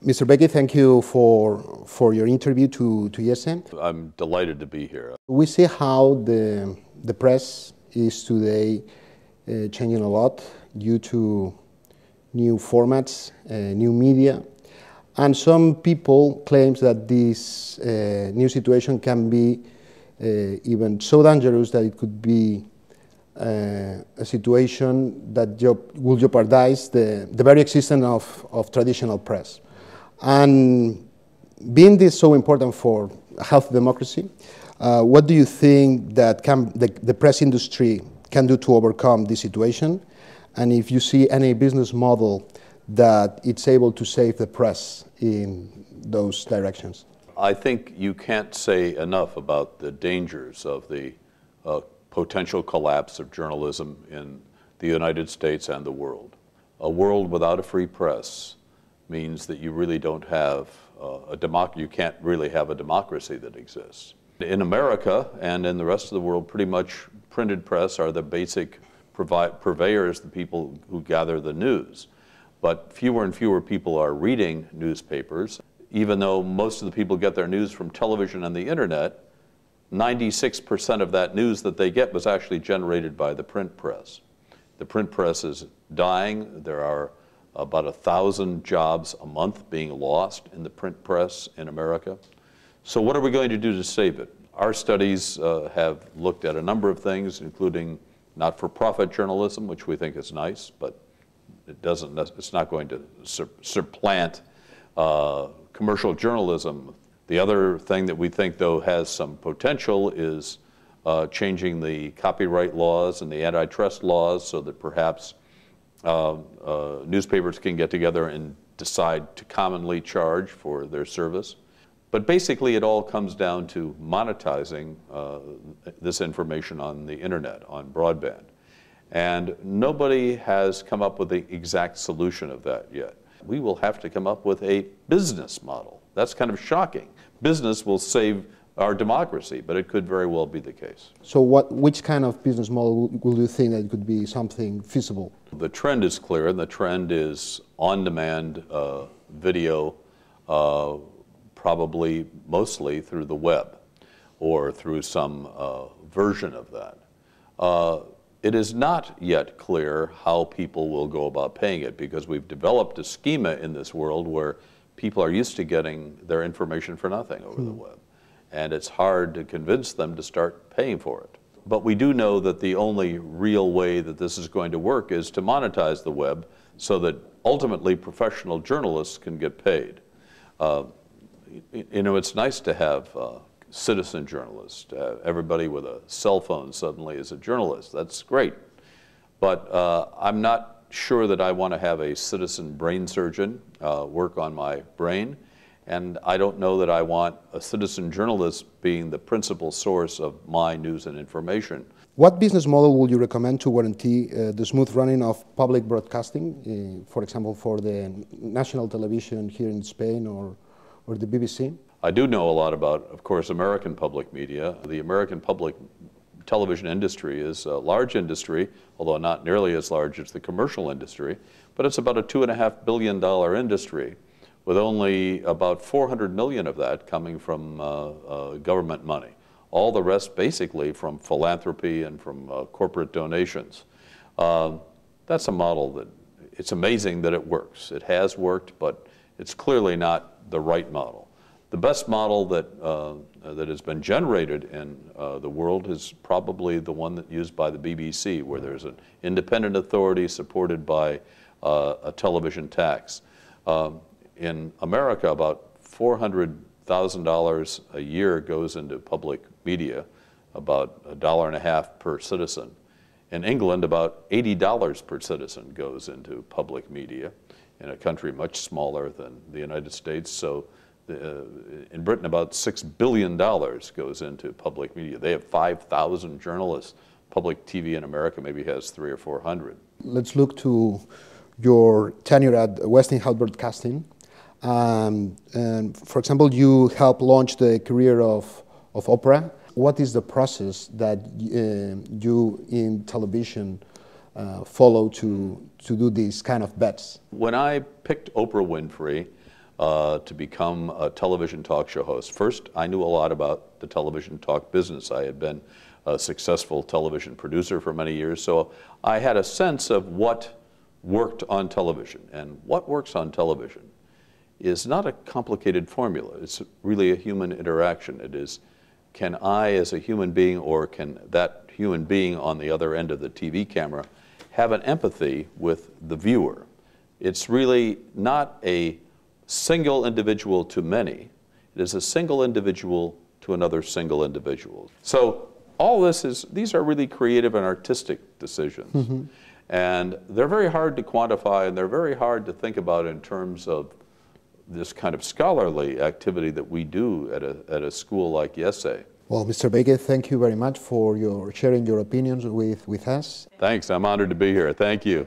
Mr. Becky, thank you for your interview to IESE. I'm delighted to be here. We see how the press is today changing a lot due to new formats, new media, and some people claim that this new situation can be even so dangerous that it could be a situation that will jeopardize the very existence of traditional press. And being this so important for a healthy democracy, what do you think that the press industry can do to overcome this situation? And if you see any business model that it's able to save the press in those directions? I think you can't say enough about the dangers of the potential collapse of journalism in the United States and the world. A world without a free press means that you really don't have you can't really have a democracy that exists. In America and in the rest of the world, pretty much printed press are the basic purveyors, the people who gather the news. But fewer and fewer people are reading newspapers. Even though most of the people get their news from television and the internet, 96% of that news that they get was actually generated by the print press. The print press is dying. There are about 1,000 jobs a month being lost in the print press in America. So what are we going to do to save it? Our studies have looked at a number of things, including not-for-profit journalism, which we think is nice, but it's not going to supplant commercial journalism. The other thing that we think, though, has some potential is changing the copyright laws and the antitrust laws so that perhaps newspapers can get together and decide to commonly charge for their service. But basically it all comes down to monetizing this information on the internet, on broadband. And nobody has come up with the exact solution of that yet. We will have to come up with a business model. That's kind of shocking. Business will save our democracy, but it could very well be the case. So which kind of business model will you think that could be something feasible? The trend is clear, and the trend is on-demand video, probably mostly through the web or through some version of that. It is not yet clear how people will go about paying it, because we've developed a schema in this world where people are used to getting their information for nothing over the web. And it's hard to convince them to start paying for it. But we do know that the only real way that this is going to work is to monetize the web so that ultimately professional journalists can get paid. You know, it's nice to have citizen journalists. Everybody with a cell phone suddenly is a journalist. That's great. But I'm not sure that I want to have a citizen brain surgeon work on my brain. And I don't know that I want a citizen journalist being the principal source of my news and information. What business model would you recommend to guarantee the smooth running of public broadcasting, for example, for the national television here in Spain or the BBC? I do know a lot about, of course, American public media. The American public television industry is a large industry, although not nearly as large as the commercial industry, but it's about a $2.5 billion industry, with only about 400 million of that coming from government money. All the rest basically from philanthropy and from corporate donations. That's a model that, it's amazing that it works. It has worked, but it's clearly not the right model. The best model that has been generated in the world is probably the one that used by the BBC, where there's an independent authority supported by a television tax. In America, about $400,000 a year goes into public media, about $1.50 per citizen. In England, about $80 per citizen goes into public media, in a country much smaller than the United States. So in Britain, about $6 billion goes into public media. They have 5,000 journalists. Public TV in America maybe has 300 or 400. Let's look to your tenure at Westinghouse Broadcasting. And for example, you helped launch the career of Oprah. What is the process that you in television follow to do these kind of bets? When I picked Oprah Winfrey, to become a television talk show host. First, I knew a lot about the television talk business. I had been a successful television producer for many years, so I had a sense of what worked on television. And what works on television is not a complicated formula. It's really a human interaction. It is, can I as a human being, or can that human being on the other end of the TV camera have an empathy with the viewer? It's really not a single individual to many. It is a single individual to another single individual. So all this is, these are really creative and artistic decisions. Mm-hmm. And they're very hard to quantify, and they're very hard to think about in terms of this kind of scholarly activity that we do at a school like IESE. Well, Mr. Baker, thank you very much for sharing your opinions with us. Thanks. I'm honored to be here. Thank you.